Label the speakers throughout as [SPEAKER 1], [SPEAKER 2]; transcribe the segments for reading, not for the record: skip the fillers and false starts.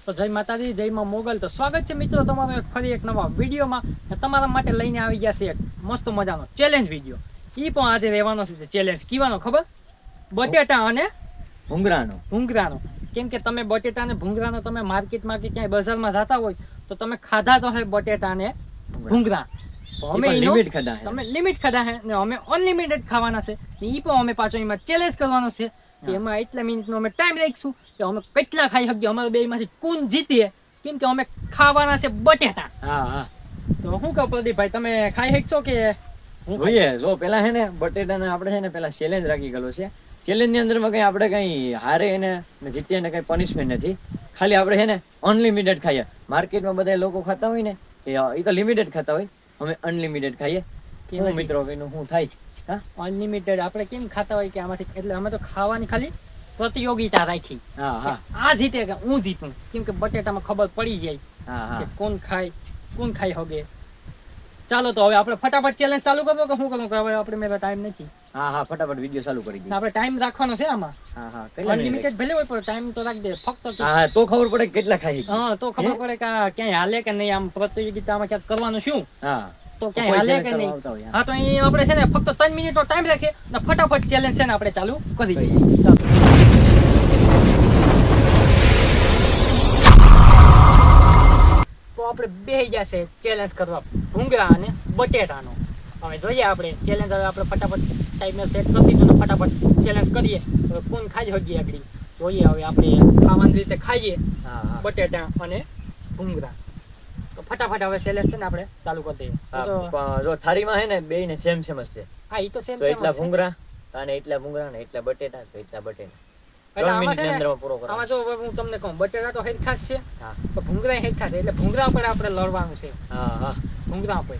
[SPEAKER 1] તો જય માતાજી, જય માં મોગલ. તો સ્વાગત છે મિત્રો તમારો ફરી એક નવા વિડીયોમાં. તમારા માટે લઈને આવી ગયા છે એક મસ્ત મજાનો ચેલેન્જ વિડીયો. એ પણ આજે રહેવાનો છે ચેલેન્જ. કીવાનો ખબર? બટેટા અને ભૂંગરાનો. કેમ કે તમે બટેટા અને ભૂંગરાનો તમે માર્કેટમાં કે ક્યાંય બજારમાં જતા હોય તો તમે ખાધા તો હે બટેટા અને ભૂંગરા. અમે તમે લિમિટ ખાધા હે ને અમે અનલિમિટેડ ખાવાના છે. એ પણ અમે પાછો એમાં ચેલેન્જ કરવાનો છે કે એમાં એટલા મિનિટનો અમે ટાઈમ રાખીશું કે અમે કેટલા ખાઈ શકીએ. અમારા બે માંથી કોણ જીતીએ, કેમ કે અમે ખાવાના છે બટેટા. તો શું કહો પ્રદીપભાઈ, તમે ખાઈ શકશો કે?
[SPEAKER 2] જોઈએ જો પેલા હે ને બટેટાને આપણે છે ને પેલા ચેલેન્જ રાખી ગયેલો છે. ચેલેન્જ ની અંદરમાં કઈ આપણે કઈ હારે એને જીતીએ ને કઈ પનિશમેન્ટ નથી. ખાલી આપણે છે ને અનલિમિટેડ ખાઈએ. માર્કેટમાં બધા લોકો ખાતા હોય ને એ તો લિમિટેડ ખાતા હોય, અમે અનલિમિટેડ ખાઈએ. કેવું મિત્રો કઈનું શું થાય?
[SPEAKER 1] અનલિમિટેડ આપણે કેમ ખાતા હોય કે આમાંથી, એટલે અમે તો ખાવાની ખાલી પ્રતિયોગિતા રાખી. આ જીતે કે હું જીતું, કેમ કે બટેટામાં ખબર પડી જાય કે કોણ ખાઈ હોગે. ચાલો તો હવે આપણે ફટાફટ ચેલેન્જ ચાલુ કરો કે શું કરું? હવે આપણે મેં ટાઈમ નથી.
[SPEAKER 2] ફટાફટ વિડિયો ચાલુ કરી દઈએ.
[SPEAKER 1] આપણે ટાઈમ રાખવાનો છે આમાં. અનલિમિટેડ ભલે હોય પણ ટાઈમ તો રાખી દે. ફક્ત
[SPEAKER 2] તો ખબર પડે કેટલા ખાઈ.
[SPEAKER 1] તો ખબર પડે કે ક્યાંય હાલે કે નહીં. આમ પ્રતિયોગિતામાં ક્યાંક કરવાનું શું તો ક્યાંય હાલે કે નહીં. તો અહીં આપણે છે ને ફક્ત 3 મિનિટનો ટાઈમ રાખીએ ને ફટાફટ ચેલેન્જ છે ને આપણે ચાલુ કરી દઈએ. તો આપણે બેસી જશે ચેલેન્જ કરવા ભૂંગળા અને બટેટાનો. હવે જોઈએ આપણે ચેલેન્જ. હવે આપણે ફટાફટ ટાઈમને સેટ કરી દીધું ને ફટાફટ ચેલેન્જ કરીએ. હવે કોણ ખાઈ શકીએ આગળ જોઈએ. હવે આપણે ખાવાની રીતે ખાઈએ બટેટા અને ભૂંગળા. તો ફટાફટ હવે ચેલેન્જ છે ને આપણે ચાલુ કરી દઈએ.
[SPEAKER 2] જો થાળીમાં હે ને બે ને સેમ જ છે.
[SPEAKER 1] હા, એ તો સેમ
[SPEAKER 2] સેમ. એટલા ભૂંગળા અને એટલા ભૂંગળા ને એટલા બટેટા તો એટલા બટેટા. 3 મિનિટની અંદરમાં પૂરો કરવાનો.
[SPEAKER 1] આમાં જો હું તમને કહું, બટેટા તો હેરખાસ છે, તો ભૂંગળા હેરખાસ છે. એટલે ભૂંગળા પર આપણે લડવાનું છે. ભૂંગળા પર.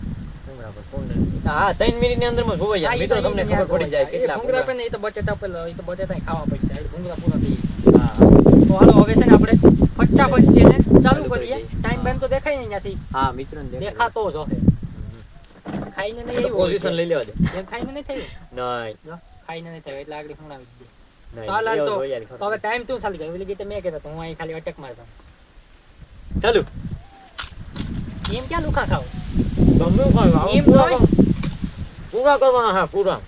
[SPEAKER 2] 3 મિનિટની અંદરમાં જોવો યાર મિત્રો, તમને ખબર પડી જાય કેટલા
[SPEAKER 1] ભૂંગળા પર ને. એ તો બટેટા પર, એ તો બટેટા ખાવા પડી જાય. ભૂંગળા પૂરા થઈ જાય. તો હાલો હવે છે ને આપણે ફટાફટ છે ને ચાલુ કરીએ. ટાઈમ બેન તો દેખાય ને ત્યાંથી.
[SPEAKER 2] મિત્રો
[SPEAKER 1] દેખાતો જ હશે. ખાઈને નહીં આવ્યું
[SPEAKER 2] પોઝિશન લઈ લેવા દે.
[SPEAKER 1] એમ ખાઈને નહીં થયું.
[SPEAKER 2] નહીં
[SPEAKER 1] ખાઈને નહીં થયું એટલે આગળ હું આવી ગયો. તો હવે ટાઈમ તું ચાલુ ગયો. એટલે મેં કહેતો હું અહીં ખાલી અટક મારતો.
[SPEAKER 2] ચાલુ.
[SPEAKER 1] એમ ક્યાં લુખા ખાવ?
[SPEAKER 2] ગમે ખાવ.
[SPEAKER 1] એમ
[SPEAKER 2] પૂરા કરવાના. હા, પૂરા.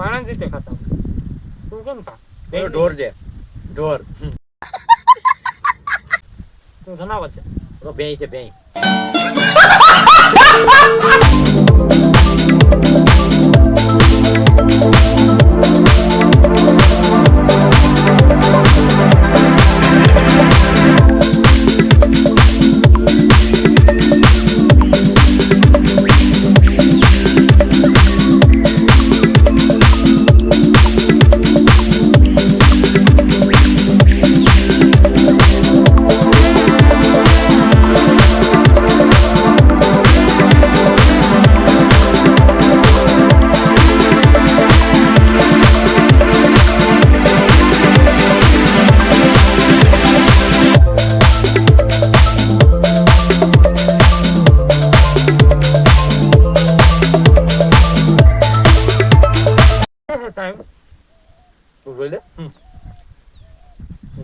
[SPEAKER 1] માણસ રીતે ખાતા તું કેમ ખા?
[SPEAKER 2] ઢોર છે, ઢોર.
[SPEAKER 1] તું જનાવર છે.
[SPEAKER 2] તો ભેંસ છે, ભેંસ.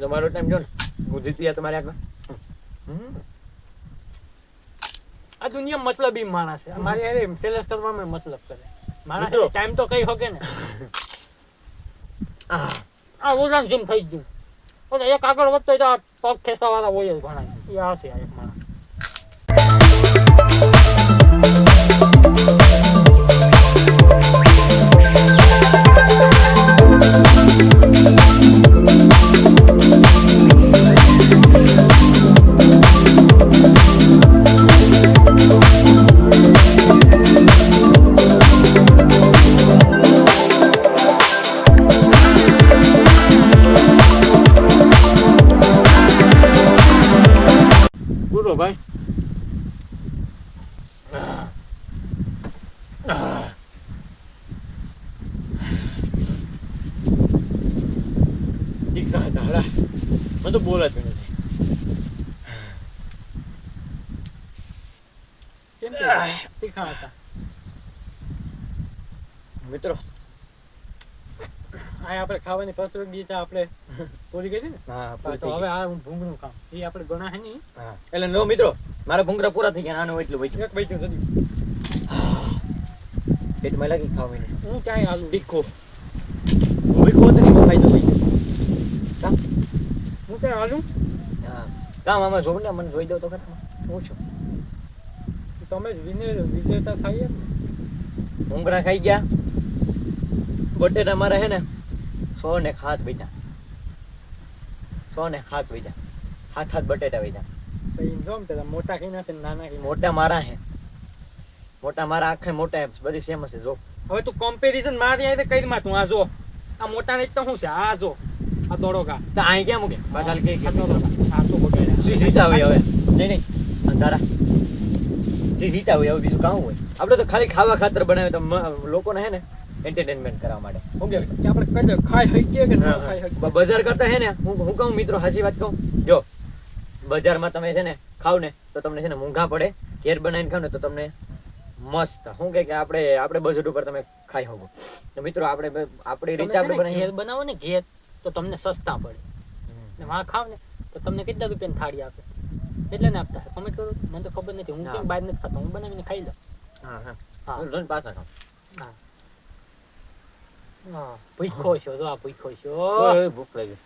[SPEAKER 2] તમારો ટાઈમ જો ને, હું જીતી તમારે આગળ.
[SPEAKER 1] આ દુનિયા મતલબી માણસ છે. અમારે યાર સેલ્સ કરવામાં મતલબ કરે માણસ. ટાઈમ તો કઈ શકે ને. આ ઉડાન જેમ થઈ ગયું. એક આગળ વધતો હોય તો પગ ખેંચવા વાળા હોય જ ઘણા. એ આ છે એક માણસ.
[SPEAKER 2] ભાઈ દીકરા હતા મને તો બોલાતું નથી.
[SPEAKER 1] કેમ કે તીખા હતા.
[SPEAKER 2] મિત્રો
[SPEAKER 1] આ આપણે ખાવાની પ્રતિયોગિતા આપણે પૂરી કરી ને.
[SPEAKER 2] હા
[SPEAKER 1] તો હવે આ હું ભૂંગળું ખામ. એ આપણે ગણા હે નહીં.
[SPEAKER 2] હા એટલે નો મિત્રો મારા ભૂંગરા પૂરા થઈ ગયા, આનું એટલું બચ્યું.
[SPEAKER 1] એક બચ્યું નથી.
[SPEAKER 2] પેટમાં લાગી ખાવાની.
[SPEAKER 1] હું ક્યાંય આલુ
[SPEAKER 2] તીખો ભૂખો તો નહીં ખાઈ દો ભાઈ.
[SPEAKER 1] હું ક્યાંય આલુ.
[SPEAKER 2] હા કામ આમાં જોઉં ને, મને જોઈ દો તો ખરા હું છું.
[SPEAKER 1] તમે જ વિજેતા થાય એમ ને.
[SPEAKER 2] ભૂંગરા ખાઈ ગયા. બટેટા મારા હે ને 100 ને ખાત બેઠા, 100 ને ખાત બેઠા, હાથ બટેટા બેઠા.
[SPEAKER 1] તો ઈ જો ને પેલા મોટા ખાઈ નાખે ને નાના ખાઈ નાખે.
[SPEAKER 2] મોટા મારા હે, મોટા મારા આખે મોટા હે, બધી સેમ હશે. જો
[SPEAKER 1] હવે તું કમ્પેરિઝન મારી આવી તો કઈ માં તું આ જો આ મોટા ને તો શું છે આ જો આ દોડો કા
[SPEAKER 2] તો અહીં ક્યાં મૂકે પાછળ કે
[SPEAKER 1] આ દોડો કા આ તો બગાડ્યા.
[SPEAKER 2] જી જીતા હોય હવે નહીં અંધારા જી જીતા હોય હવે બીજું કામ હોય. આપણે તો ખાલી ખાવા ખાતર બનાવે તો લોકોને હે ને એન્ટરટેનમેન્ટ કરવા માટે. શું કહેવાય
[SPEAKER 1] કે આપણે કઈ ખાઈ શકીએ કે ના ખાઈ શકીએ.
[SPEAKER 2] બજાર કરતા હે ને હું કહું મિત્રો સાચી વાત કહું, જો બજારમાં તમે છે ને ખાવ ને તો તમને છે ને મોંઘા પડે, ઘેર બનાવીને ખાવ ને તો તમને મસ્ત શું કે આપણે બજેટ ઉપર તમે ખાઈ શકો. તો મિત્રો આપણી રીતે આપણે
[SPEAKER 1] ઘેર
[SPEAKER 2] બનાવીએ.
[SPEAKER 1] બનાવો ને ઘેર તો તમને સસ્તા પડે ને વાં ખાવ ને તો તમને કેટલા રૂપિયાની થાળી આપે એટલે ને આપતા કમેન્ટ કરો. મને તો ખબર નથી, હું કેમ બહાર નથી ખાતો, હું બનાવીને ખાઈ લઉં.
[SPEAKER 2] હા હા
[SPEAKER 1] હા
[SPEAKER 2] રોજ પાછા ખાવ.
[SPEAKER 1] હા હા ભૂખો છો જો આ ભૂખો છો.
[SPEAKER 2] ઓય ભૂખ લાગી,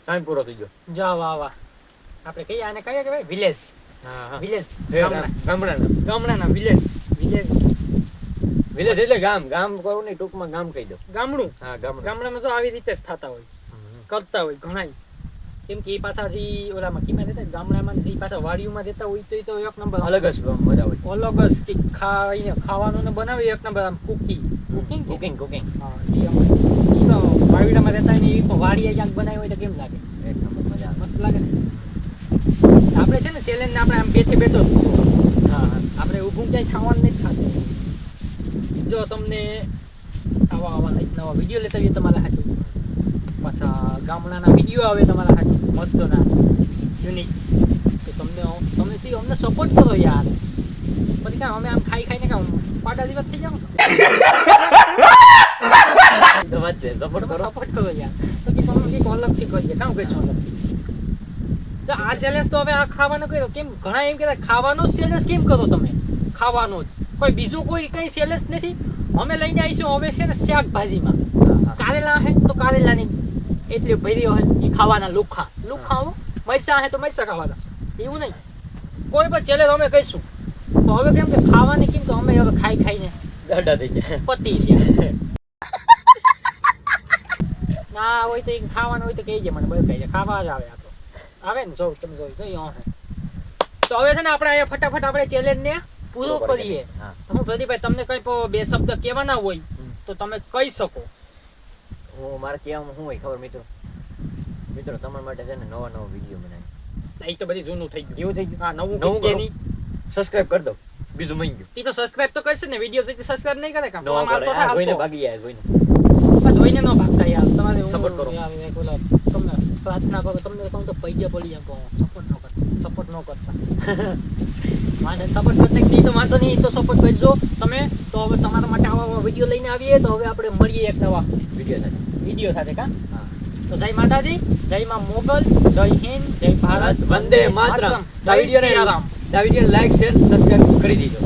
[SPEAKER 2] ટાઈમ પૂરો થઈ ગયો.
[SPEAKER 1] જા વાહ વાહ. આપણે કહીએ આને કહીએ કે ભાઈ વિલેજ
[SPEAKER 2] હા હા
[SPEAKER 1] વિલેજ
[SPEAKER 2] ગામડાના
[SPEAKER 1] ગામડાના વિલેજ વિલેજ
[SPEAKER 2] વિલેજ એટલે ગામ કહું નહીં, ટૂંકમાં ગામ કહી દો.
[SPEAKER 1] ગામડું.
[SPEAKER 2] હા ગામડા.
[SPEAKER 1] ગામડામાં તો આવી રીતે જ થતા હોય, કરતા હોય ઘણાય. કેમ કે એ પાછા જે ઓલામાં કીમાં રહેતા હોય, ગામડામાં જે પાછા વાડીઓમાં રહેતા હોય તો એ તો એક નંબર
[SPEAKER 2] અલગ જ મજા હોય.
[SPEAKER 1] અલગ જ કે ખાવાનું ને બનાવી એક નંબર આમ કુકિંગ
[SPEAKER 2] કુકિંગ
[SPEAKER 1] હા ઈ તો વાડીડામાં રહેતા હોય ને એ વાડીએ ક્યાંક બનાવી હોય તો કેમ લાગે,
[SPEAKER 2] એક નંબર મજા.
[SPEAKER 1] મસ્ત લાગે ને. આપણે છે ને ચેલેન્જ આપણે આમ બેઠે બેઠો
[SPEAKER 2] હા હા
[SPEAKER 1] આપણે ઊભું ક્યાંય ખાવાનું નથી ખાતું. જો તમને આવા નવા વિડીયો લેતા આવીએ તમારા હાથું, પાછા ગામડાના વિડીયો આવે તમારા હાથું મસ્તના યુનિક, તો તમને શું અમને સપોર્ટ કરો યાર. પછી કામ અમે આમ ખાઈને કામ પાટા દિવસ થઈ જાવ
[SPEAKER 2] તો વાત છે, સપોર્ટ કરો.
[SPEAKER 1] સપોર્ટ કરો યાર. તો કે તમે કંઈક અલગથી કરીએ, કામ કરીશું અલગથી. તો આ ચેલેન્જ તો હવે આ ખાવાનો કર્યો કેમ, ઘણા એમ કહેતા ખાવાનો ચેલેન્જ કેમ કરો તમે, ખાવાનો જ કોઈ બીજું કોઈ કઈ ચેલેન્જ નથી. અમે લઈને આવીશું હવે છે ને શાકભાજીમાં કારેલા હે તો કારેલાની એટલી ભરી હોય એ ખાવાના, લુખા મરચા હે તો મરચા ખાવાના, એવું નહીં કોઈ પણ ચેલેન્જ અમે કહીશું. તો હવે કેમ કે ખાવાની કેમ કે અમે હવે ખાઈને
[SPEAKER 2] દાડા થઈ ગયા.
[SPEAKER 1] પતી ગયા. ના હોય તો ખાવાનું હોય તો કહેજે મને, બધું કહેજે ખાવા જ આવે. આ તો આવે ને જોઉં તમે જોઈ તો હવે છે ને આપણે અહીંયા ફટાફટ આપણે ચેલેન્જ ને પૂરો કરીએ.
[SPEAKER 2] હા.
[SPEAKER 1] હું પ્રદીપભાઈ તમને કઈ બે શબ્દ કહેવાના હોય તો તમે કહી શકો.
[SPEAKER 2] હું મારે કહેવામાં શું હોય ખબર મિત્રો તમારા માટે છે ને નવા વિડીયો બનાવી.
[SPEAKER 1] એ તો બધી જૂનું થઈ ગયું.
[SPEAKER 2] એવું થઈ ગયું.
[SPEAKER 1] હા નવું
[SPEAKER 2] નવું
[SPEAKER 1] કે
[SPEAKER 2] કરો.
[SPEAKER 1] નહીં
[SPEAKER 2] સબસ્ક્રાઇબ કરી દો, બીજું મળી ગયું.
[SPEAKER 1] ઈ તો સબસ્ક્રાઇબ તો કરશે ને, વિડીયો જોઈને સબસ્ક્રાઇબ નહીં કરે કામ.
[SPEAKER 2] નો કરે. આ જોઈને ભાગી જાય જોઈને.
[SPEAKER 1] જોઈને ન ભાગતા યાર. તમારે
[SPEAKER 2] Support કરો.
[SPEAKER 1] યાર એક ઓલા તમને પ્રાર્થના કરો, તમને કહું તો પૈજે પડી જાય, સપોર્ટ ન કરતા વાંધો સપોર્ટ કરતા ઈ તો વાંધો નહીં, તો સપોર્ટ કરજો તમે. તો હવે તમારા માટે આવા વિડીયો લઈને આવીએ. તો હવે આપણે મળીએ એક નવા વિડીયો સાથે કા.
[SPEAKER 2] હા.
[SPEAKER 1] તો જય માતાજી, જય માં મોગલ, જય હિન્દ, જય ભારત,
[SPEAKER 2] વંદે માતરમ.
[SPEAKER 1] જય શ્રી રામ.
[SPEAKER 2] આ વિડીયોને લાઈક શેર સબસ્ક્રાઇબ કરી દીજો.